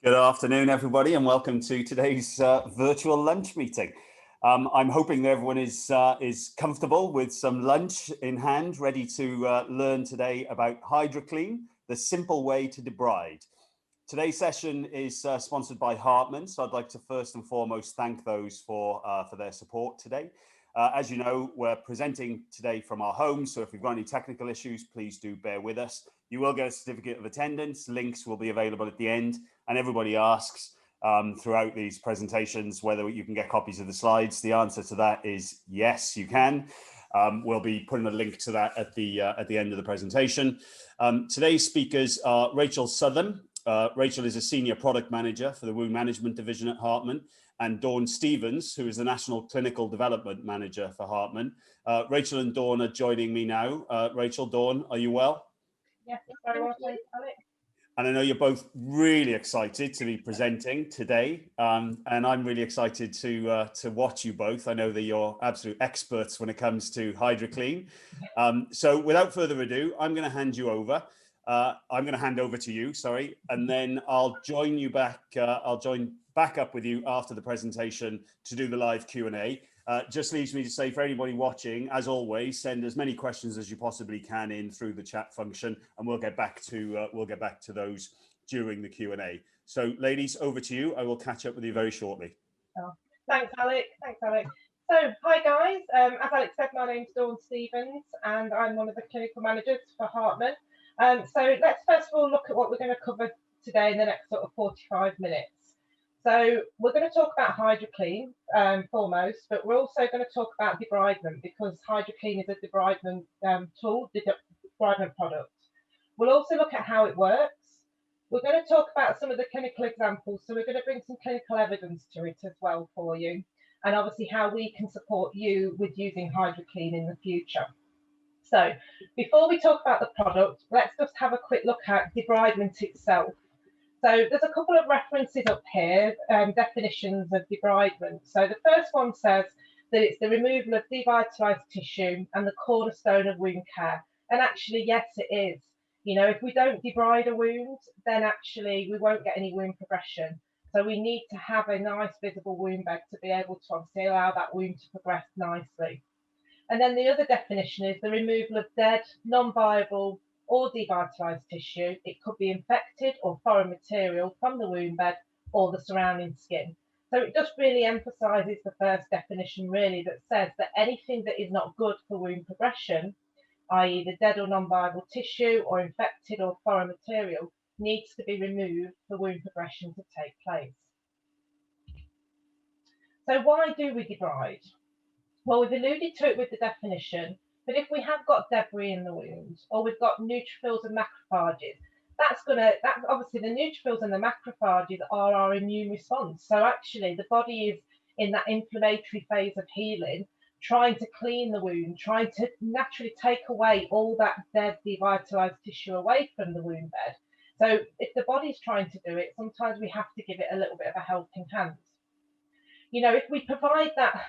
Good afternoon, everybody, and welcome to today's virtual lunch meeting. I'm hoping that everyone is comfortable with some lunch in hand, ready to learn today about HydroClean, the simple way to debride. Today's session is sponsored by HARTMANN, so I'd like to first and foremost thank those for their support today. As you know, we're presenting today from our homes, so if we've got any technical issues, please do bear with us. You will get a certificate of attendance. Links will be available at the end, and everybody asks throughout these presentations whether you can get copies of the slides. The answer to that is yes, you can. We'll be putting a link to that at the end of the presentation. Today's speakers are Rachael Southam. Rachael is a Senior Product Manager for the Wound Management Division at HARTMANN, and Dawn Stevens, who is the National Clinical Development Manager for HARTMANN. Rachael and Dawn are joining me now. Rachael, Dawn, are you well? Yes, very well, thanks, Alec. And I know you're both really excited to be presenting today, and I'm really excited to watch you both. I know that you're absolute experts when it comes to HydroClean. So without further ado, I'm going to hand you over. I'm going to hand over to you, sorry, and then I'll join you back. I'll join back up with you after the presentation to do the live Q&A. Just leaves me to say for anybody watching, as always, send as many questions as you possibly can in through the chat function, and we'll get back to those during the Q&A. So, ladies, over to you. I will catch up with you very shortly. Oh, thanks, Alec. Thanks, Alec. So, hi guys. As Alec said, my name's Dawn Stevens, and I'm one of the clinical managers for HARTMANN. So let's first of all look at what we're going to cover today in the next sort of 45 minutes. So we're going to talk about HydroClean foremost, but we're also going to talk about debridement because HydroClean is a debridement tool, debridement product. We'll also look at how it works. We're going to talk about some of the clinical examples. So we're going to bring some clinical evidence to it as well for you, and obviously how we can support you with using HydroClean in the future. So before we talk about the product, let's just have a quick look at debridement itself. So there's a couple of references up here, definitions of debridement. So the first one says that it's the removal of devitalized tissue and the cornerstone of wound care. And actually, yes, it is. You know, if we don't debride a wound, then actually we won't get any wound progression. So we need to have a nice visible wound bed to be able to obviously allow that wound to progress nicely. And then the other definition is the removal of dead, non-viable or devitalized tissue. It could be infected or foreign material from the wound bed or the surrounding skin. So it just really emphasizes the first definition really that says that anything that is not good for wound progression, i.e. the dead or non-viable tissue or infected or foreign material, needs to be removed for wound progression to take place. So why do we debride? Well, we've alluded to it with the definition, but if we have got debris in the wound or we've got neutrophils and macrophages, that's obviously the neutrophils and the macrophages are our immune response. So actually the body is in that inflammatory phase of healing, trying to clean the wound, trying to naturally take away all that dead, devitalized tissue away from the wound bed. So if the body's trying to do it, sometimes we have to give it a little bit of a helping hand. You know, if we provide that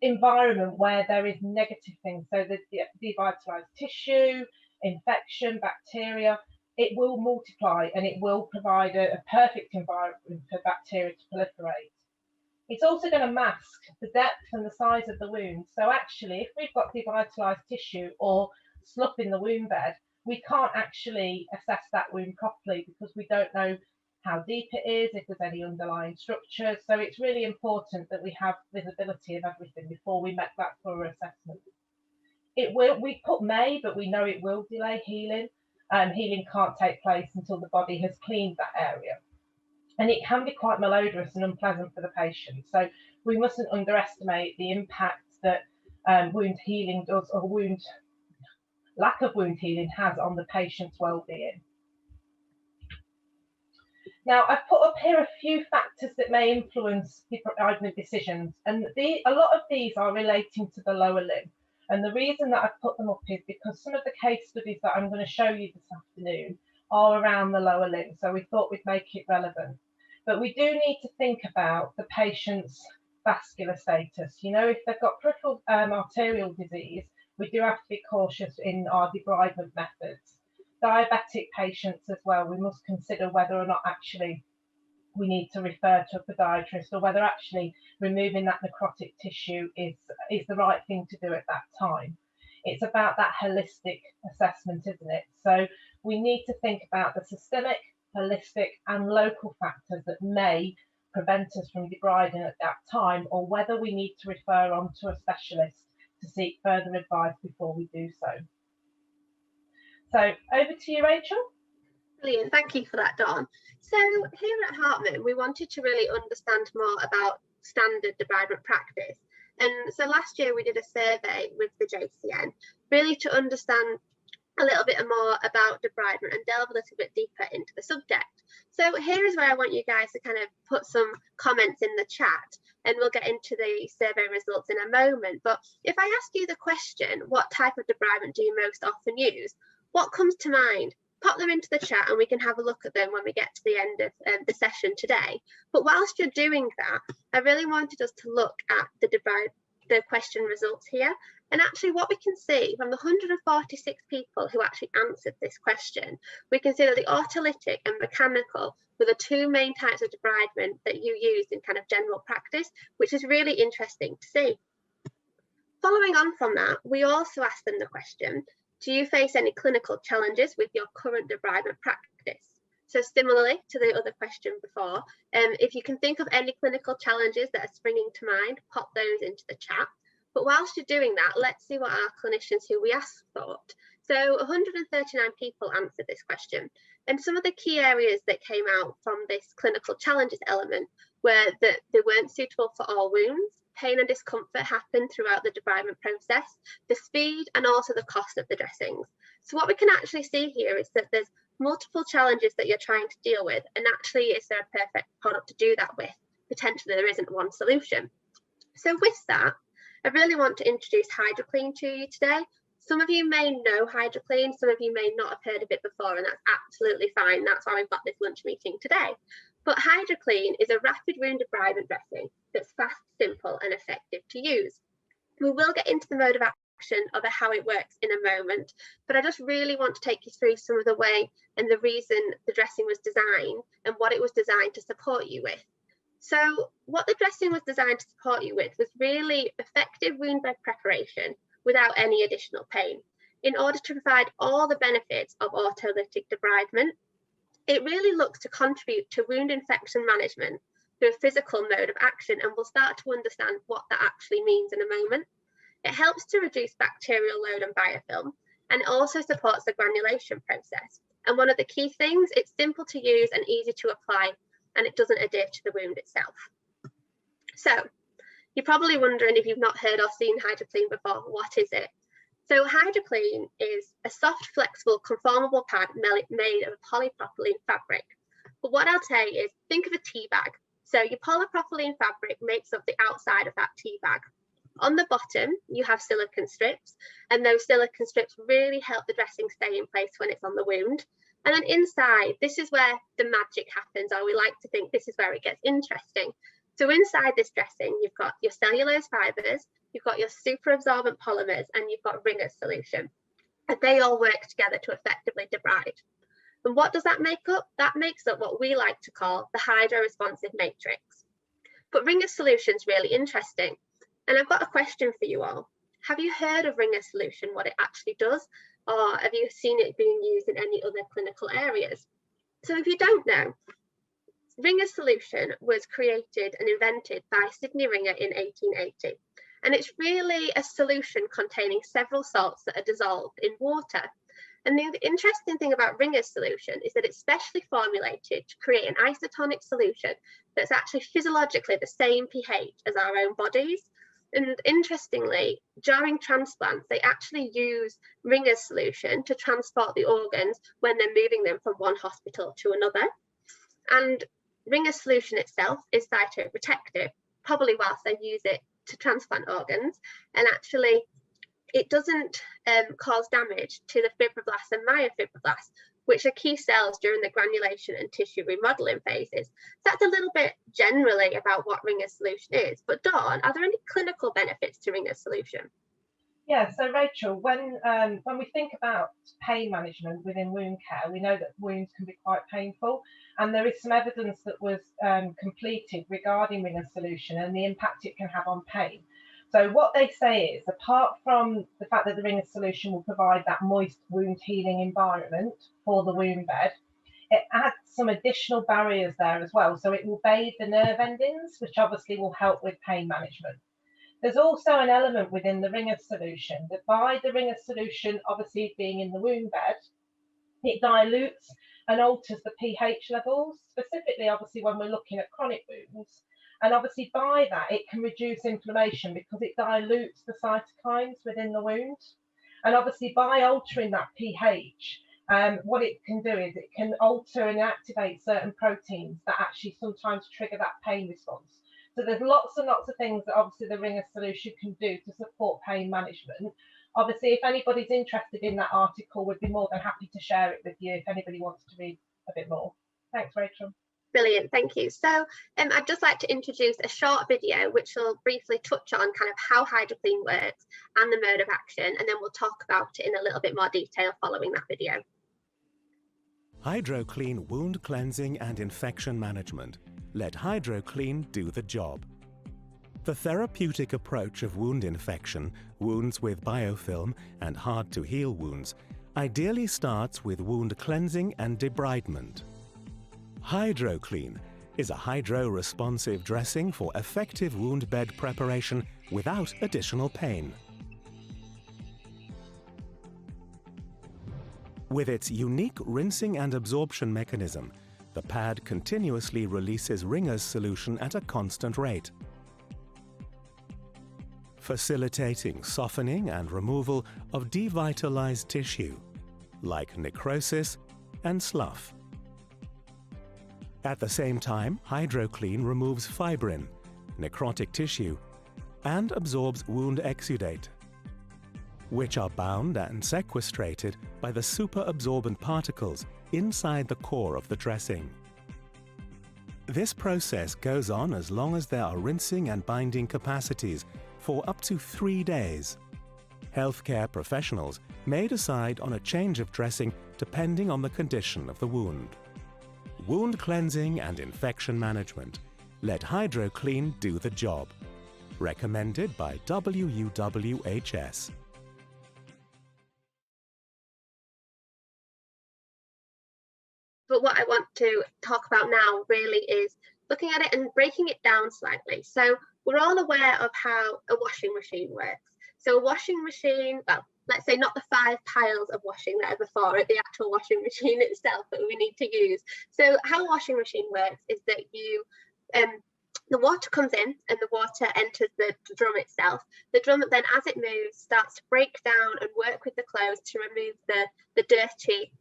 environment where there is negative things, so the devitalized tissue, infection, bacteria, it will multiply and it will provide a perfect environment for bacteria to proliferate. It's also going to mask the depth and the size of the wound. So actually, if we've got devitalized tissue or slough in the wound bed, we can't actually assess that wound properly because we don't know how deep it is, if there's any underlying structures. So it's really important that we have visibility of everything before we make that thorough assessment. We put may, but we know it will delay healing. Healing can't take place until the body has cleaned that area. And it can be quite malodorous and unpleasant for the patient. So we mustn't underestimate the impact that wound healing does, or lack of wound healing has on the patient's well-being. Now, I've put up here a few factors that may influence debridement decisions, and a lot of these are relating to the lower limb. And the reason that I've put them up is because some of the case studies that I'm going to show you this afternoon are around the lower limb, so we thought we'd make it relevant. But we do need to think about the patient's vascular status. You know, if they've got peripheral arterial disease, we do have to be cautious in our debridement methods. Diabetic patients as well, we must consider whether or not actually we need to refer to a podiatrist, or whether actually removing that necrotic tissue is the right thing to do at that time. It's about that holistic assessment, isn't it? So we need to think about the systemic, holistic and local factors that may prevent us from debriding at that time, or whether we need to refer on to a specialist to seek further advice before we do so. So over to you, Rachel. Brilliant, thank you for that, Dawn. So here at HARTMANN, we wanted to really understand more about standard debridement practice. And so last year we did a survey with the JCN, really to understand a little bit more about debridement and delve a little bit deeper into the subject. So here is where I want you guys to kind of put some comments in the chat, and we'll get into the survey results in a moment. But if I ask you the question, what type of debridement do you most often use? What comes to mind? Pop them into the chat and we can have a look at them when we get to the end of the session today. But whilst you're doing that, I really wanted us to look at the question results here. And actually what we can see from the 146 people who actually answered this question, we can see that the autolytic and mechanical were the two main types of debridement that you use in kind of general practice, which is really interesting to see. Following on from that, we also asked them the question, do you face any clinical challenges with your current debridement practice? So similarly to the other question before, if you can think of any clinical challenges that are springing to mind, pop those into the chat. But whilst you're doing that, let's see what our clinicians who we asked thought. So 139 people answered this question. And some of the key areas that came out from this clinical challenges element were that they weren't suitable for all wounds, pain and discomfort happened throughout the debridement process, the speed and also the cost of the dressings. So what we can actually see here is that there's multiple challenges that you're trying to deal with, and actually is there a perfect product to do that with? Potentially there isn't one solution. So with that, I really want to introduce HydroClean to you today. Some of you may know HydroClean, some of you may not have heard of it before, and that's absolutely fine. That's why we've got this lunch meeting today. But HydroClean is a rapid wound debridement dressing that's fast, simple and effective to use. We will get into the mode of action of how it works in a moment, but I just really want to take you through some of the way and the reason the dressing was designed and what it was designed to support you with. So what the dressing was designed to support you with was really effective wound bed preparation without any additional pain, in order to provide all the benefits of autolytic debridement. It really looks to contribute to wound infection management through a physical mode of action, and we'll start to understand what that actually means in a moment. It helps to reduce bacterial load and biofilm, and it also supports the granulation process. And one of the key things, it's simple to use and easy to apply, and it doesn't adhere to the wound itself. So you're probably wondering, if you've not heard or seen HydroClean before, what is it? So HydroClean is a soft, flexible, conformable pad made of a polypropylene fabric. But what I'll say is, think of a tea bag. So your polypropylene fabric makes up the outside of that tea bag. On the bottom, you have silicone strips, and those silicone strips really help the dressing stay in place when it's on the wound. And then inside, this is where the magic happens, or we like to think this is where it gets interesting. So inside this dressing, you've got your cellulose fibres, you've got your super absorbent polymers, and you've got Ringer's solution. And they all work together to effectively debride. And what does that make up? That makes up what we like to call the hydro-responsive matrix. But Ringer's solution is really interesting. And I've got a question for you all. Have you heard of Ringer's solution, what it actually does? Or have you seen it being used in any other clinical areas? So if you don't know, Ringer's solution was created and invented by Sidney Ringer in 1880. And it's really a solution containing several salts that are dissolved in water. And the interesting thing about Ringer's solution is that it's specially formulated to create an isotonic solution that's actually physiologically the same pH as our own bodies. And interestingly, during transplants, they actually use Ringer's solution to transport the organs when they're moving them from one hospital to another. And Ringer's solution itself is cytoprotective, probably whilst they use it to transplant organs. And actually, it doesn't cause damage to the fibroblasts and myofibroblasts, which are key cells during the granulation and tissue remodeling phases. So that's a little bit generally about what Ringer's solution is. But Dawn, are there any clinical benefits to Ringer's solution? Yeah, so Rachel, when we think about pain management within wound care, we know that wounds can be quite painful, and there is some evidence that was completed regarding Ringer's solution and the impact it can have on pain. So what they say is, apart from the fact that the Ringer's solution will provide that moist wound healing environment for the wound bed, it adds some additional barriers there as well. So it will bathe the nerve endings, which obviously will help with pain management. There's also an element within the Ringer solution that by the Ringer solution obviously being in the wound bed, it dilutes and alters the pH levels, specifically obviously when we're looking at chronic wounds. And obviously by that, it can reduce inflammation because it dilutes the cytokines within the wound. And obviously by altering that pH, what it can do is it can alter and activate certain proteins that actually sometimes trigger that pain response. So there's lots and lots of things that obviously the Ringer solution can do to support pain management. Obviously, if anybody's interested in that article, we'd be more than happy to share it with you if anybody wants to read a bit more. Thanks, Rachel. Brilliant, thank you. So I'd just like to introduce a short video which will briefly touch on kind of how HydroClean works and the mode of action, and then we'll talk about it in a little bit more detail following that video. HydroClean Wound Cleansing and Infection Management. Let HydroClean do the job. The therapeutic approach of wound infection, wounds with biofilm, and hard-to-heal wounds ideally starts with wound cleansing and debridement. HydroClean is a hydro-responsive dressing for effective wound bed preparation without additional pain. With its unique rinsing and absorption mechanism, the pad continuously releases Ringer's solution at a constant rate, facilitating softening and removal of devitalized tissue, like necrosis and slough. At the same time, HydroClean removes fibrin, necrotic tissue, and absorbs wound exudate, which are bound and sequestrated by the superabsorbent particles inside the core of the dressing. This process goes on as long as there are rinsing and binding capacities for up to 3 days. Healthcare professionals may decide on a change of dressing depending on the condition of the wound. Wound cleansing and infection management. Let HydroClean do the job. Recommended by WUWHS. But what I want to talk about now really is looking at it and breaking it down slightly. So we're all aware of how a washing machine works. So a washing machine, well, let's say not the 5 piles of washing that are before it, the actual washing machine itself that we need to use. So how a washing machine works is that you, the water comes in and the water enters the drum itself. The drum then, as it moves, starts to break down and work with the clothes to remove the dirty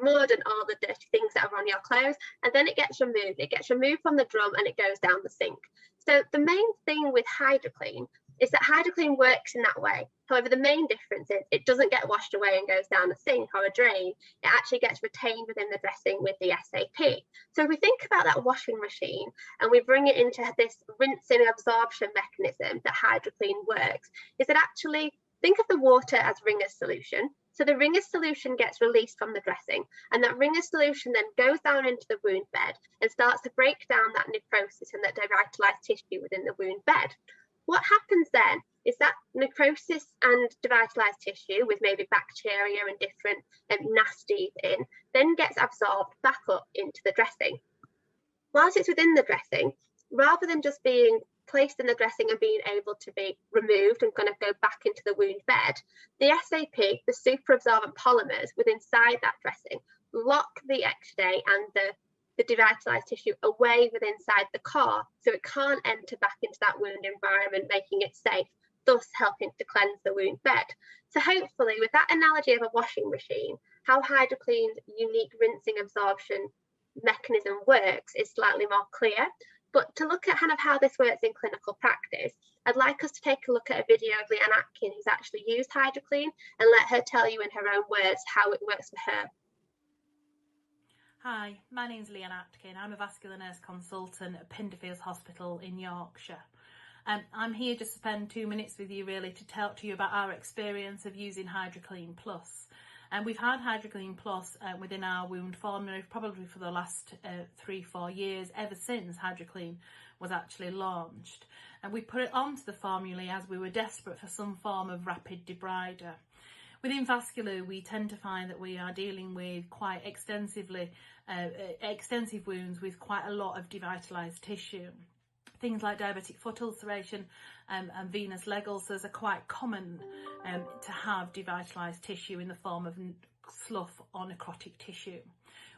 mud and all the dirty things that are on your clothes, and then it gets removed. It gets removed from the drum and it goes down the sink. So the main thing with HydroClean is that HydroClean works in that way. However, the main difference is it doesn't get washed away and goes down a sink or a drain. It actually gets retained within the dressing with the SAP. So if we think about that washing machine and we bring it into this rinsing absorption mechanism that HydroClean works, is that actually think of the water as Ringer's solution. So the Ringer's solution gets released from the dressing, and that Ringer's solution then goes down into the wound bed and starts to break down that necrosis and that devitalized tissue within the wound bed. What happens then is that necrosis and devitalized tissue with maybe bacteria and different nasties in, then gets absorbed back up into the dressing. Whilst it's within the dressing, rather than just being placed in the dressing and being able to be removed and kind of go back into the wound bed, the SAP, the superabsorbent polymers within inside that dressing, lock the exudate and the devitalized tissue away within inside the core, so it can't enter back into that wound environment, making it safe, thus helping to cleanse the wound bed. So hopefully, with that analogy of a washing machine, how HydroClean's unique rinsing absorption mechanism works is slightly more clear. But to look at kind of how this works in clinical practice, I'd like us to take a look at a video of Leanne Atkin, who's actually used HydroClean, and let her tell you in her own words how it works for her. Hi, my name's Leanne Atkin. I'm a vascular nurse consultant at Pinderfields Hospital in Yorkshire. I'm here just to spend 2 minutes with you really to talk to you about our experience of using HydroClean Plus. And we've had HydroClean Plus within our wound formula probably for the last 3-4 years, ever since HydroClean was actually launched. And we put it onto the formula as we were desperate for some form of rapid debrider. Within vascular, we tend to find that we are dealing with quite extensive wounds with quite a lot of devitalised tissue. Things like diabetic foot ulceration and venous leg ulcers are quite common to have devitalised tissue in the form of slough or necrotic tissue.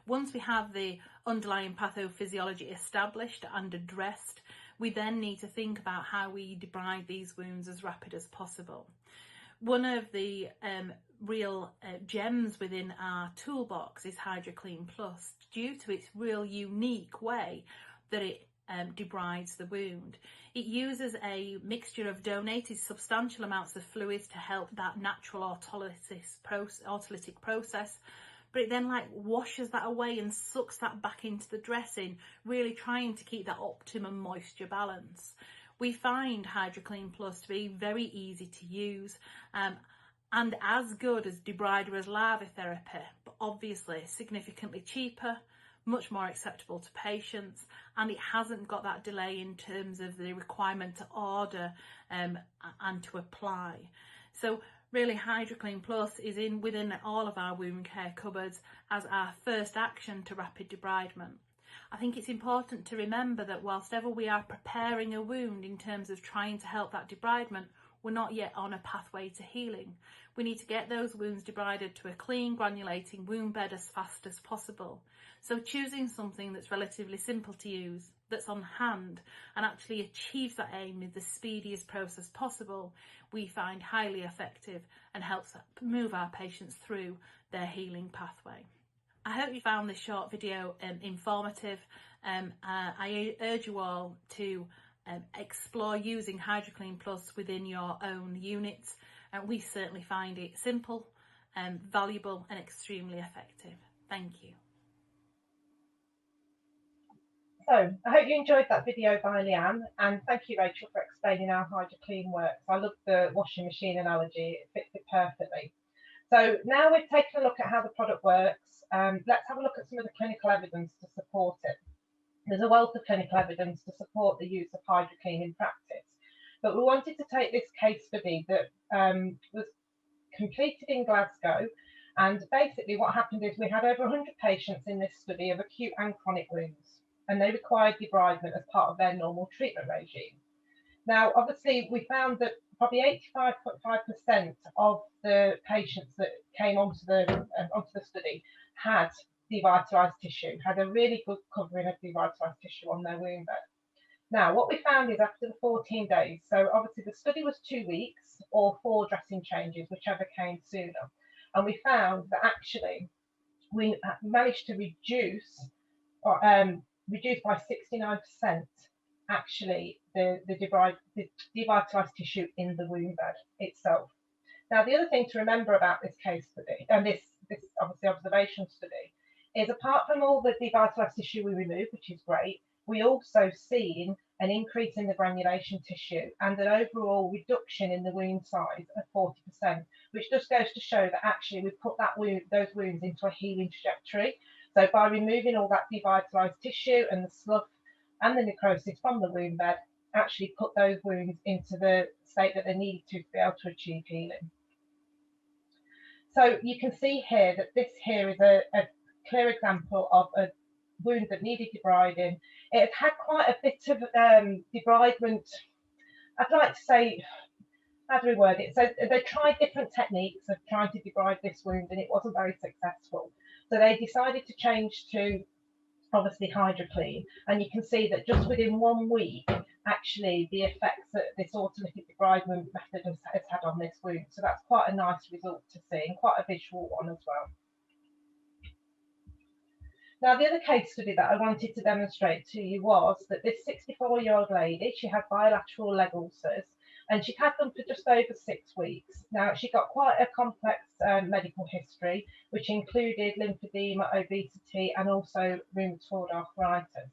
Once we have the underlying pathophysiology established and addressed, we then need to think about how we debride these wounds as rapid as possible. One of the real gems within our toolbox is HydroClean Plus, due to its real unique way that it debrides the wound. It uses a mixture of donated substantial amounts of fluids to help that natural autolytic process, but it then washes that away and sucks that back into the dressing, really trying to keep that optimum moisture balance. We find HydroClean Plus to be very easy to use and as good as debrider as larvae therapy, but obviously significantly cheaper, much more acceptable to patients, and it hasn't got that delay in terms of the requirement to order and to apply. So really HydroClean Plus is within all of our wound care cupboards as our first action to rapid debridement. I think it's important to remember that whilst ever we are preparing a wound in terms of trying to help that debridement, we're not yet on a pathway to healing. We need to get those wounds debrided to a clean, granulating wound bed as fast as possible. So choosing something that's relatively simple to use, that's on hand, and actually achieves that aim in the speediest process possible, we find highly effective and helps move our patients through their healing pathway. I hope you found this short video informative. I urge you all to explore using HydroClean Plus within your own units. We certainly find it simple, valuable and extremely effective. Thank you. So I hope you enjoyed that video by Leanne, and thank you, Rachel, for explaining how HydroClean works. I love the washing machine analogy, it fits it perfectly. So now we've taken a look at how the product works, let's have a look at some of the clinical evidence to support it. There's a wealth of clinical evidence to support the use of HydroClean in practice, but we wanted to take this case study that was completed in Glasgow, and basically what happened is we had over 100 patients in this study of acute and chronic wounds, and they required debridement as part of their normal treatment regime. Now, obviously, we found that probably 85.5% of the patients that came onto the study had devitalised tissue, had a really good covering of devitalised tissue on their wound bed. Now, what we found is after the 14 days, so obviously the study was 2 weeks or 4 dressing changes, whichever came sooner, and we found that actually we managed to reduce by 69% actually the devitalised tissue in the wound bed itself. Now, the other thing to remember about this case study, and this obviously observation study, is apart from all the devitalised tissue we removed, which is great, we also seen an increase in the granulation tissue and an overall reduction in the wound size of 40%, which just goes to show that actually we put those wounds into a healing trajectory. So by removing all that devitalised tissue and the slough and the necrosis from the wound bed, actually put those wounds into the state that they needed to be able to achieve healing. So you can see here that this here is a clear example of a wound that needed debriding. It had quite a bit of debridement. I'd like to say, how do we word it? So they tried different techniques of trying to debride this wound, and it wasn't very successful. So they decided to change to obviously HydroClean, and you can see that just within 1 week, actually the effects that this autolytic debridement method has had on this wound. So that's quite a nice result to see, and quite a visual one as well. Now, the other case study that I wanted to demonstrate to you was that this 64-year-old lady, she had bilateral leg ulcers, and she'd had them for just over 6 weeks. Now, she got quite a complex medical history, which included lymphoedema, obesity, and also rheumatoid arthritis.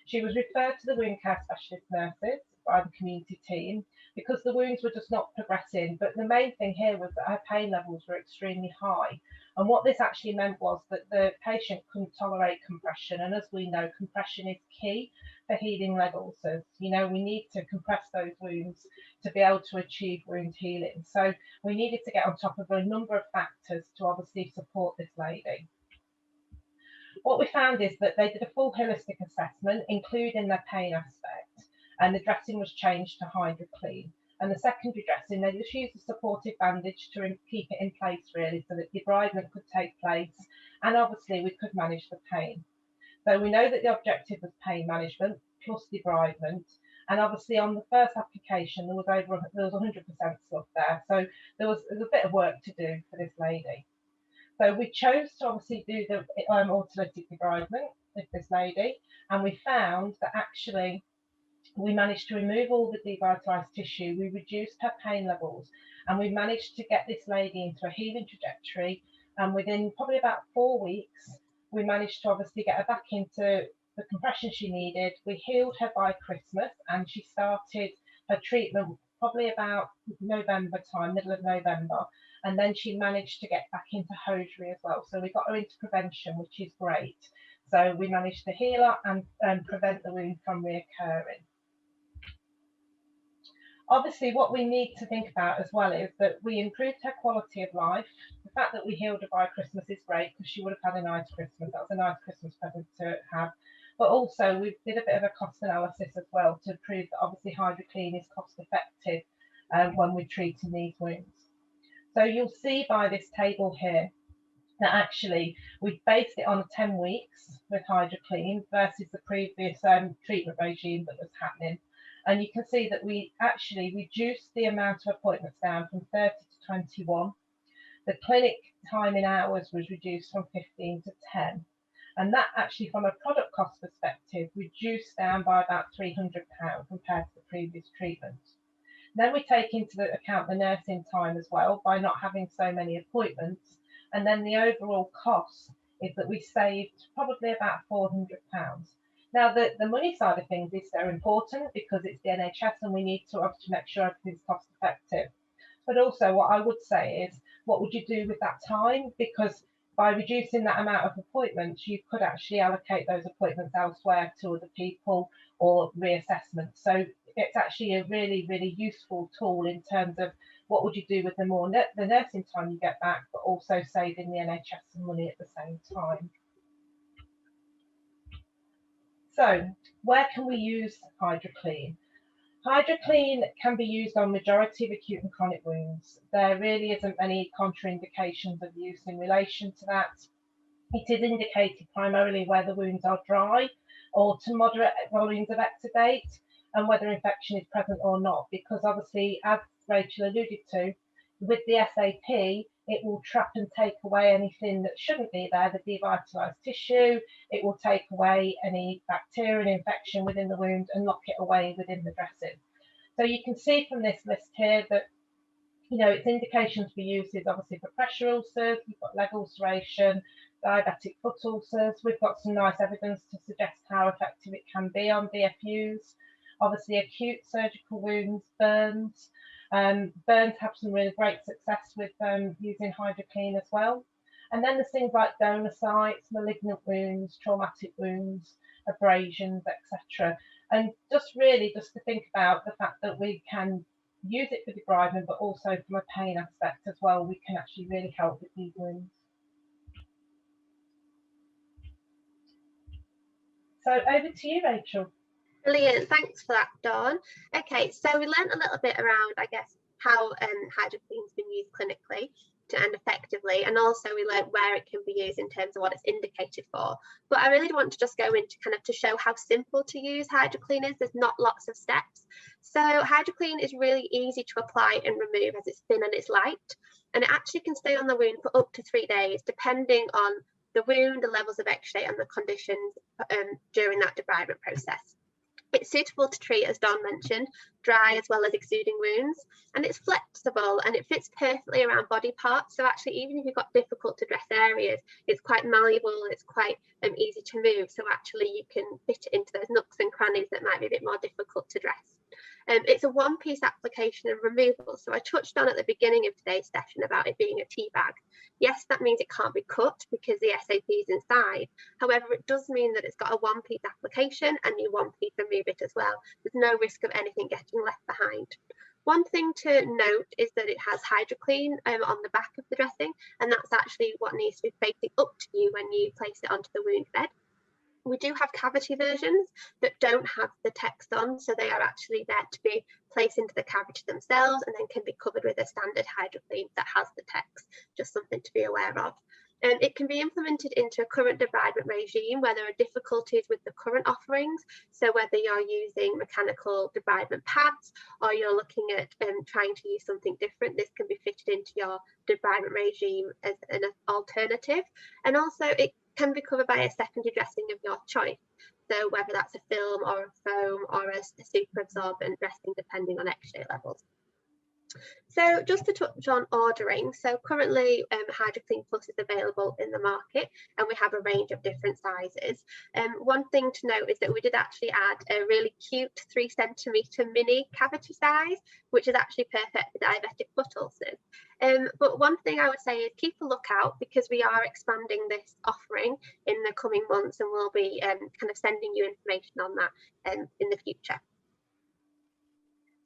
She was referred to the wound care specialist nurses. by the community team because the wounds were just not progressing. But the main thing here was that her pain levels were extremely high. And what this actually meant was that the patient couldn't tolerate compression. And as we know, compression is key for healing leg ulcers. You know, we need to compress those wounds to be able to achieve wound healing. So we needed to get on top of a number of factors to obviously support this lady. What we found is that they did a full holistic assessment, including their pain aspect, and the dressing was changed to HydroClean. And the secondary dressing, they just used a supportive bandage to keep it in place, really, so that debridement could take place, and obviously we could manage the pain. So we know that the objective was pain management plus debridement, and obviously on the first application there was 100% slough there, so there was a bit of work to do for this lady. So we chose to obviously do the autolytic debridement with this lady, and we found that actually we managed to remove all the devitalised tissue, we reduced her pain levels, and we managed to get this lady into a healing trajectory. And within probably about 4 weeks, we managed to obviously get her back into the compression she needed. We healed her by Christmas, and she started her treatment probably about November time, middle of November. And then she managed to get back into hosiery as well. So we got her into prevention, which is great. So we managed to heal her and prevent the wound from reoccurring. Obviously, what we need to think about as well is that we improved her quality of life. The fact that we healed her by Christmas is great because she would have had a nice Christmas. That was a nice Christmas present to have. But also, we did a bit of a cost analysis as well to prove that obviously HydroClean is cost effective when we're treating these wounds. So you'll see by this table here that actually we based it on 10 weeks with HydroClean versus the previous treatment regime that was happening. And you can see that we actually reduced the amount of appointments down from 30 to 21. The clinic time in hours was reduced from 15 to 10. And that actually, from a product cost perspective, reduced down by about £300 compared to the previous treatment. Then we take into account the nursing time as well by not having so many appointments. And then the overall cost is that we saved probably about £400. Now, the money side of things is so important because it's the NHS and we need to obviously make sure everything's cost effective. But also what I would say is, what would you do with that time? Because by reducing that amount of appointments, you could actually allocate those appointments elsewhere to other people or reassessment. So it's actually a really, really useful tool in terms of what would you do with the nursing time you get back, but also saving the NHS some money at the same time. So where can we use HydroClean? HydroClean can be used on majority of acute and chronic wounds. There really isn't any contraindications of use in relation to that. It is indicated primarily where the wounds are dry or to moderate volumes of exudate, and whether infection is present or not, because obviously, as Rachel alluded to, with the SAP, it will trap and take away anything that shouldn't be there, the devitalised tissue. It will take away any bacterial infection within the wound and lock it away within the dressing. So you can see from this list here that, you know, its indications for use is obviously for pressure ulcers, we've got leg ulceration, diabetic foot ulcers. We've got some nice evidence to suggest how effective it can be on VFUs. Obviously, acute surgical wounds, burns. Burns have some really great success with using HydroClean as well. And then there's things like donor sites, malignant wounds, traumatic wounds, abrasions, etc. And just to think about the fact that we can use it for debridement, but also from a pain aspect as well, we can actually really help with these wounds. So over to you, Rachel. Brilliant, thanks for that, Dawn. Okay, so we learned a little bit around, I guess, how HydroClean's been used clinically and effectively, and also we learned where it can be used in terms of what it's indicated for. But I really want to just go into kind of to show how simple to use HydroClean is. There's not lots of steps. So HydroClean is really easy to apply and remove as it's thin and it's light, and it actually can stay on the wound for up to 3 days, depending on the wound, the levels of exudate and the conditions during that debridement process. It's suitable to treat, as Dawn mentioned, dry as well as exuding wounds, and it's flexible and it fits perfectly around body parts. So actually, even if you've got difficult to dress areas, it's quite malleable and it's quite easy to move. So actually, you can fit it into those nooks and crannies that might be a bit more difficult to dress. It's a one-piece application and removal. So I touched on at the beginning of today's session about it being a tea bag. Yes, that means it can't be cut because the SAP is inside. However, it does mean that it's got a one-piece application and you one-piece remove it as well. There's no risk of anything getting left behind. One thing to note is that it has HydroClean on the back of the dressing, and that's actually what needs to be facing up to you when you place it onto the wound bed. We do have cavity versions that don't have the text on, so they are actually there to be placed into the cavity themselves and then can be covered with a standard HydroClean that has the text, just something to be aware of. It can be implemented into a current debridement regime where there are difficulties with the current offerings. So whether you're using mechanical debridement pads or you're looking at trying to use something different, this can be fitted into your debridement regime as an alternative. And also it can be covered by a secondary dressing of your choice. So whether that's a film or a foam or a super absorbent dressing, depending on exudate levels. So just to touch on ordering, so currently HydroClean Plus is available in the market and we have a range of different sizes. One thing to note is that we did actually add a really cute 3 centimetre mini cavity size, which is actually perfect for diabetic foot ulcers. But one thing I would say is keep a lookout because we are expanding this offering in the coming months and we'll be kind of sending you information on that in the future.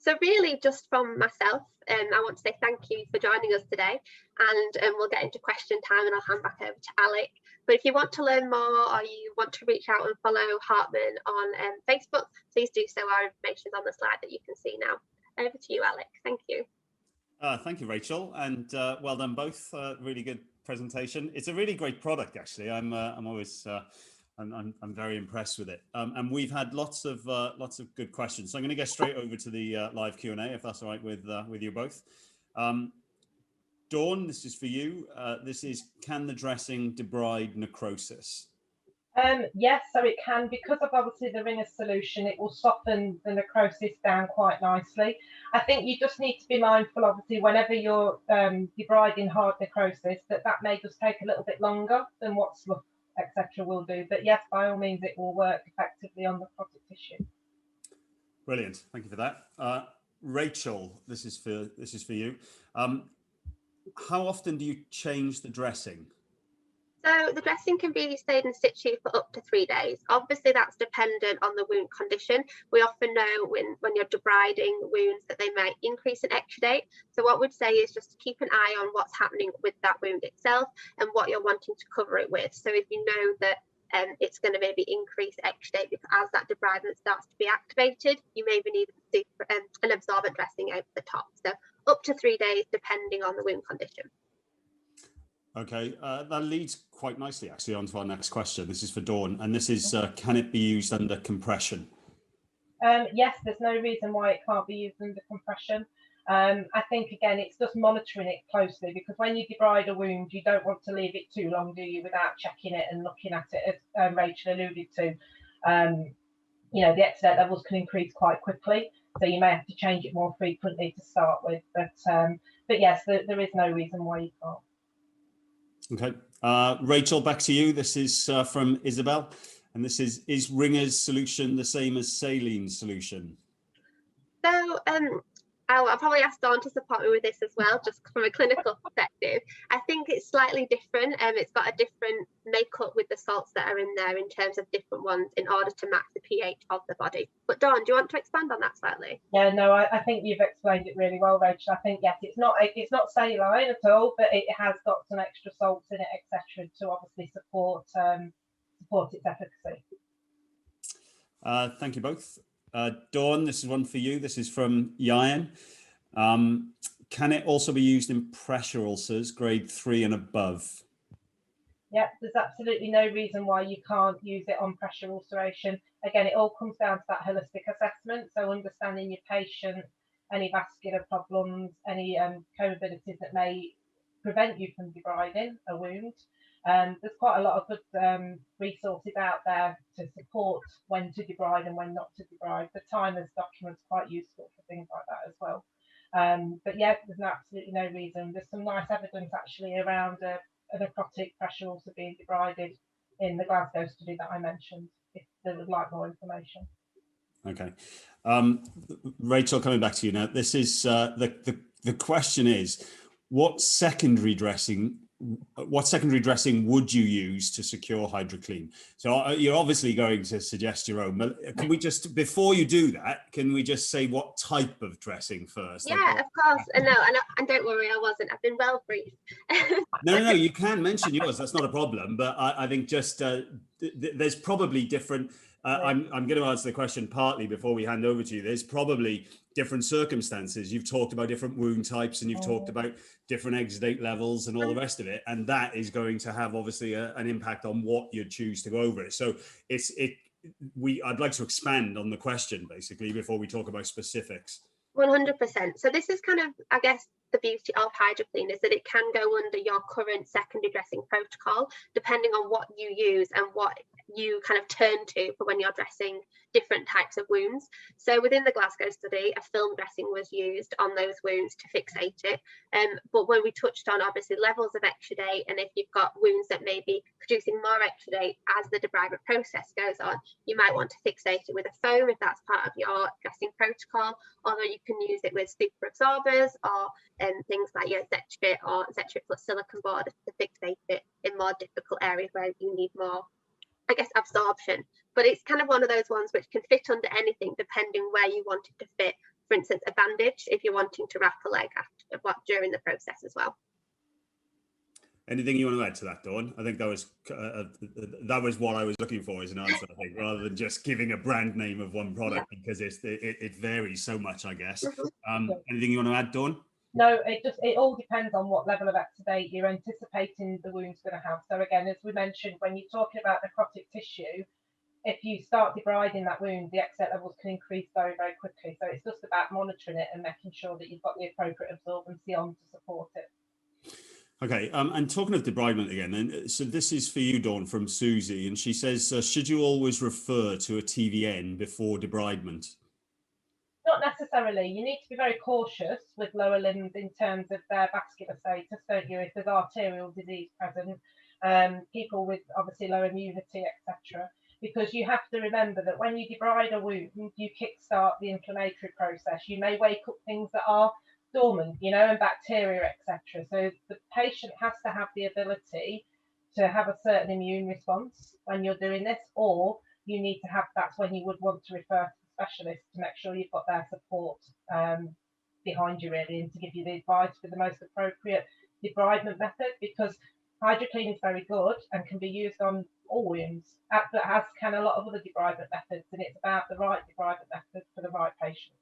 So really just from myself, I want to say thank you for joining us today and we'll get into question time and I'll hand back over to Alec. But if you want to learn more or you want to reach out and follow Hartmann on Facebook, please do so. Our information is on the slide that you can see now. Over to you, Alec. Thank you. Thank you, Rachel, and well done both. Really good presentation. It's a really great product, actually. I'm always I'm very impressed with it, and we've had lots of good questions. So I'm going to get straight over to the live Q&A, if that's all right with you both. Dawn, this is for you. This is, can the dressing debride necrosis? Yes, so it can, because of obviously the Ringer's solution, it will soften the necrosis down quite nicely. I think you just need to be mindful, obviously, whenever you're debriding hard necrosis, that may just take a little bit longer than what slough, etc. will do. But yes, by all means, it will work effectively on the necrotic tissue. Brilliant, thank you for that. Rachel, this is for you. How often do you change the dressing? So the dressing can be stayed in situ for up to 3 days. Obviously, that's dependent on the wound condition. We often know when you're debriding wounds that they might increase in exudate. So what we'd say is just to keep an eye on what's happening with that wound itself and what you're wanting to cover it with. So if you know that it's going to maybe increase exudate because as that debridement starts to be activated, you maybe need an absorbent dressing over the top. So up to 3 days, depending on the wound condition. Okay, that leads quite nicely actually onto our next question. This is for Dawn, and this is, can it be used under compression? Yes, there's no reason why it can't be used under compression. I think, again, it's just monitoring it closely, because when you debride a wound, you don't want to leave it too long, do you, without checking it and looking at it, as Rachel alluded to. You know, the exudate levels can increase quite quickly, so you may have to change it more frequently to start with. But yes, there is no reason why you can't. Okay, Rachel, back to you. This is from Isabel, and this is Ringer's solution the same as saline solution? So I'll probably ask Dawn to support me with this as well, just from a clinical perspective. I think it's slightly different. It's got a different makeup with the salts that are in there in terms of different ones in order to match the pH of the body. But Dawn, do you want to expand on that slightly? Yeah, no, I think you've explained it really well, Rachel. I think, yes, it's not saline at all, but it has got some extra salts in it, etc., to obviously support its efficacy. Thank you both. Dawn, this is one for you. This is from Yayan. Can it also be used in pressure ulcers, grade 3 and above? Yeah, there's absolutely no reason why you can't use it on pressure ulceration. Again, it all comes down to that holistic assessment. So understanding your patient, any vascular problems, any comorbidities that may prevent you from debriding a wound. There's quite a lot of good resources out there to support when to debride and when not to debride. The Timer's document's quite useful for things like that as well. But yeah, there's absolutely no reason. There's some nice evidence actually around a necrotic pressure ulcer being debrided in the Glasgow study that I mentioned, if they would like more information. Okay. Rachel, coming back to you now, this is the question is, what secondary dressing would you use to secure HydroClean? So you're obviously going to suggest your own, but can we just, before you do that, can we just say what type of dressing first? Yeah, like, of course. No, and don't worry, I wasn't. I've been well briefed. No, you can mention yours. That's not a problem. But I think just there's probably different. I'm going to answer the question partly before we hand over to you. There's probably different circumstances. You've talked about different wound types, and you've talked about different exudate levels and all the rest of it, and that is going to have obviously an impact on what you choose to go over it. So I'd like to expand on the question basically before we talk about specifics. 100%. So this is kind of, I guess, the beauty of HydroClean is that it can go under your current secondary dressing protocol, depending on what you use and what you kind of turn to for when you're dressing different types of wounds. So within the Glasgow study, a film dressing was used on those wounds to fixate it. But when we touched on obviously levels of exudate, and if you've got wounds that may be producing more exudate as the debridement process goes on, you might want to fixate it with a foam if that's part of your dressing protocol, although you can use it with super absorbers or things like your Zetric or Zetric plus silicone board to fixate it in more difficult areas where you need more, I guess, absorption. But it's kind of one of those ones which can fit under anything depending where you want it to fit. For instance, a bandage if you're wanting to wrap a leg during the process as well. Anything you want to add to that, Dawn? I think that was what I was looking for as an answer, I think, rather than just giving a brand name of one product, because it varies so much, I guess. Anything you want to add, Dawn? No, it all depends on what level of exudate you're anticipating the wound's going to have. So again, as we mentioned, when you're talking about necrotic tissue, if you start debriding that wound, the exudate levels can increase very, very quickly. So it's just about monitoring it and making sure that you've got the appropriate absorbency on to support it. Okay, and talking of debridement again, and so this is for you, Dawn, from Susie, and she says, should you always refer to a TVN before debridement? Not necessarily. You need to be very cautious with lower limbs in terms of their vascular status, don't you? If there's arterial disease present, people with obviously low immunity, etc. Because you have to remember that when you debride a wound, you kickstart the inflammatory process. You may wake up things that are dormant, and bacteria, etc. So the patient has to have the ability to have a certain immune response when you're doing this, or you need to have, that's when you would want to refer to the specialist to make sure you've got their support behind you really, and to give you the advice for the most appropriate debridement method, because HydroClean is very good and can be used on all wounds, but as can a lot of other debridement methods, and it's about the right debridement method for the right patient.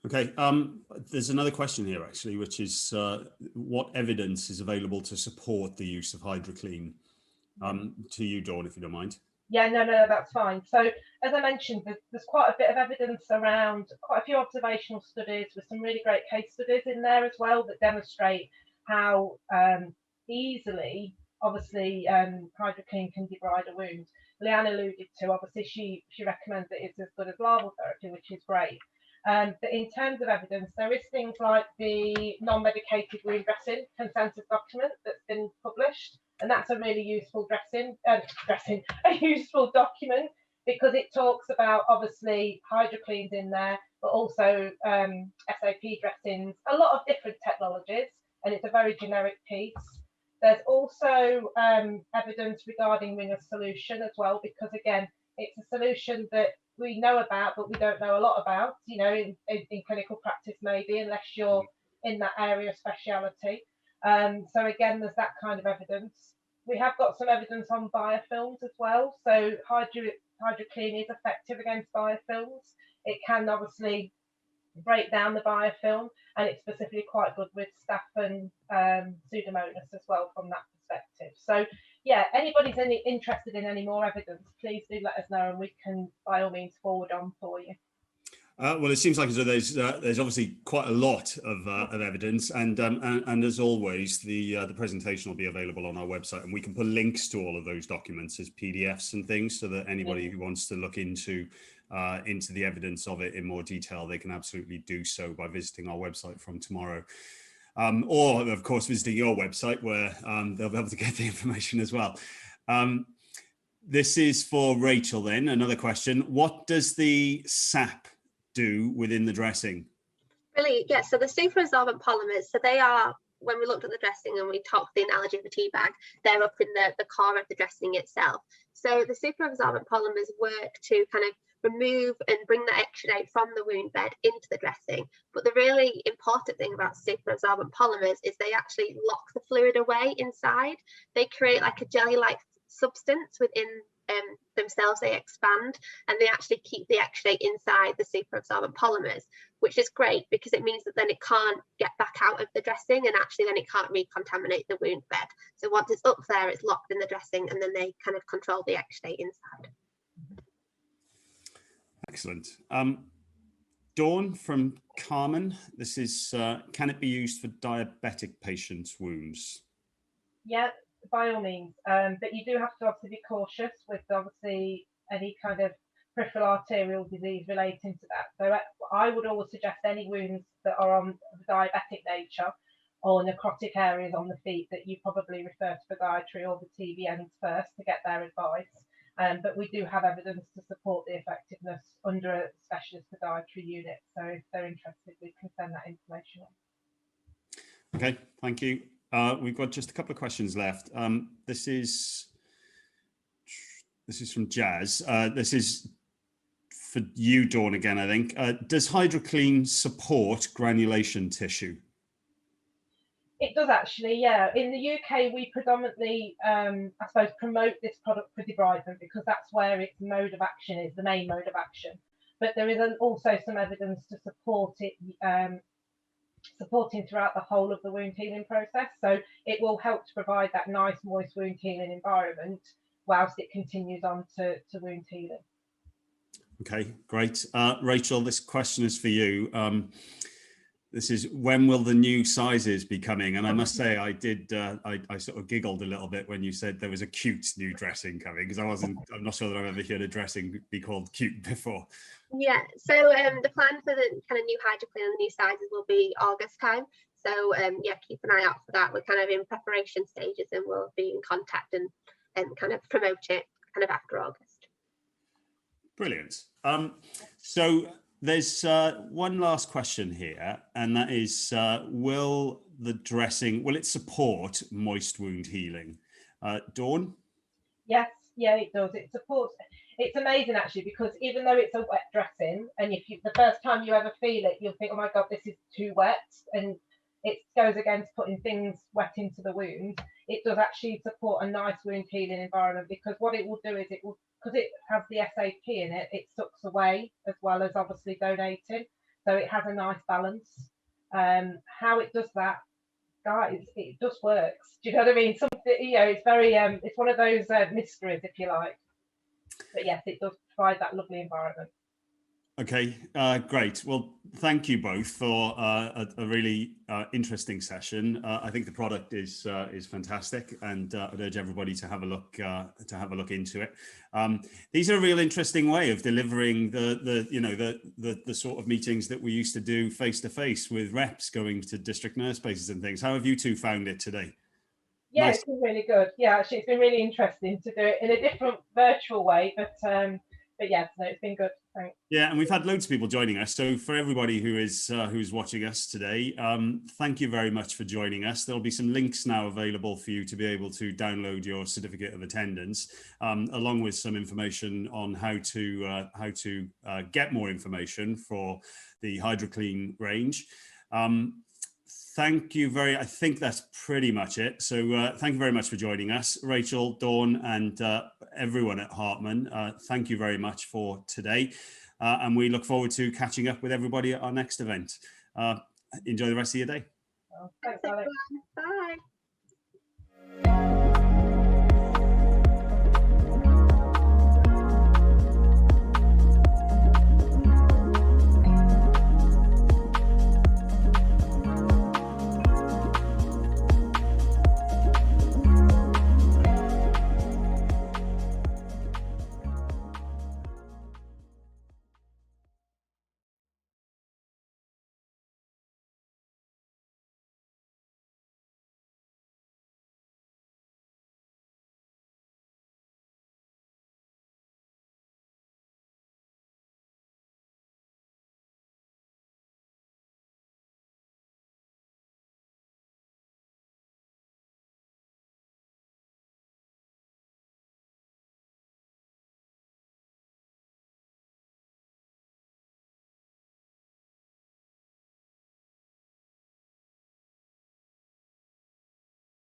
Okay, there's another question here actually, which is what evidence is available to support the use of HydroClean? To you, Dawn, if you don't mind. Yeah, no, that's fine. So as I mentioned, there's quite a bit of evidence around, quite a few observational studies with some really great case studies in there as well that demonstrate how easily, obviously, HydroClean can debride a wound. Leanne alluded to, obviously, she recommends that it's as good as larval therapy, which is great. But in terms of evidence, there is things like the non-medicated wound dressing consensus document that's been published, and that's a really useful a useful document, because it talks about obviously HydroCleans in there, but also SAP dressings, a lot of different technologies, and it's a very generic piece. There's also evidence regarding ring of solution as well, because again, it's a solution that we know about, but we don't know a lot about, in clinical practice maybe, unless you're in that area of speciality. So again, there's that kind of evidence. We have got some evidence on biofilms as well. So HydroClean is effective against biofilms. It can obviously break down the biofilm, and it's specifically quite good with staph and Pseudomonas as well from that perspective. So yeah, anybody's interested in any more evidence, please do let us know, and we can by all means forward on for you. Well, it seems like there's obviously quite a lot of evidence, and as always, the presentation will be available on our website, and we can put links to all of those documents as PDFs and things, so that anybody who wants to look into the evidence of it in more detail, they can absolutely do so by visiting our website from tomorrow. Or, of course, visiting your website, where they'll be able to get the information as well. this is for Rachel then, another question. What does the sap do within the dressing? Brilliant. Yeah, so the super absorbent polymers, so they are, when we looked at the dressing and we talked the analogy of a tea bag, they're up in the core of the dressing itself. So the super absorbent polymers work to kind of remove and bring the exudate from the wound bed into the dressing. But the really important thing about super absorbent polymers is they actually lock the fluid away inside. They create like a jelly-like substance within themselves. They expand and they actually keep the exudate inside the super absorbent polymers, which is great because it means that then it can't get back out of the dressing, and actually then it can't recontaminate the wound bed. So once it's up there, it's locked in the dressing, and then they kind of control the exudate inside. Excellent. Dawn from Carmen, this is, can it be used for diabetic patients' wounds? Yeah, by all means, but you do have to obviously be cautious with obviously any kind of peripheral arterial disease relating to that. So I would always suggest any wounds that are on the diabetic nature or necrotic areas on the feet that you probably refer to podiatry or the TVNs first to get their advice. But we do have evidence to support the effectiveness under a specialist podiatry unit. So if they're interested, we can send that information on. Okay, thank you. We've got just a couple of questions left. This is from Jazz. This is for you, Dawn, again, I think. Does HydroClean support granulation tissue? It does actually, yeah. In the UK, we predominantly, I suppose, promote this product for debridement because that's where its mode of action is, the main mode of action. But there is also some evidence to support it, supporting throughout the whole of the wound healing process. So it will help to provide that nice, moist wound healing environment whilst it continues on to wound healing. Okay, great. Rachel, this question is for you. This is, when will the new sizes be coming? And I must say, I sort of giggled a little bit when you said there was a cute new dressing coming, because I'm not sure that I've ever heard a dressing be called cute before. Yeah, so the plan for the kind of new HydroClean and the new sizes will be August time. So yeah, keep an eye out for that. We're kind of in preparation stages and we'll be in contact and kind of promote it kind of after August. Brilliant. So there's one last question here, and that is, will the dressing, will it support moist wound healing? Dawn? Yes, yeah, it does. It supports. It's amazing actually, because even though it's a wet dressing, and if you, the first time you ever feel it, you'll think, oh my God, this is too wet, and it goes against putting things wet into the wound. It does actually support a nice wound healing environment, because what it will do is it will, because it has the SAP in it, it sucks away as well as obviously donating. So it has a nice balance. How it does that, guys, it just works. Do you know what I mean? Something, you know, it's very, it's one of those mysteries, if you like. But yes, it does provide that lovely environment. Okay, great. Well, thank you both for a really interesting session. I think the product is fantastic, and I'd urge everybody to have a look into it. These are a real interesting way of delivering the sort of meetings that we used to do face to face with reps going to district nurse bases and things. How have you two found it today? Yeah, Nice. It's been really good. Yeah, actually, it's been really interesting to do it in a different virtual way, but yes, no, it's been good. Thanks. Yeah, and we've had loads of people joining us. So for everybody who is who's watching us today, thank you very much for joining us. There'll be some links now available for you to be able to download your certificate of attendance, along with some information on how to get more information for the HydroClean range. Thank you I think that's pretty much it. So thank you very much for joining us, Rachel, Dawn, and everyone at Hartmann. Thank you very much for today. And we look forward to catching up with everybody at our next event. Enjoy the rest of your day. Thanks, Alec. Bye.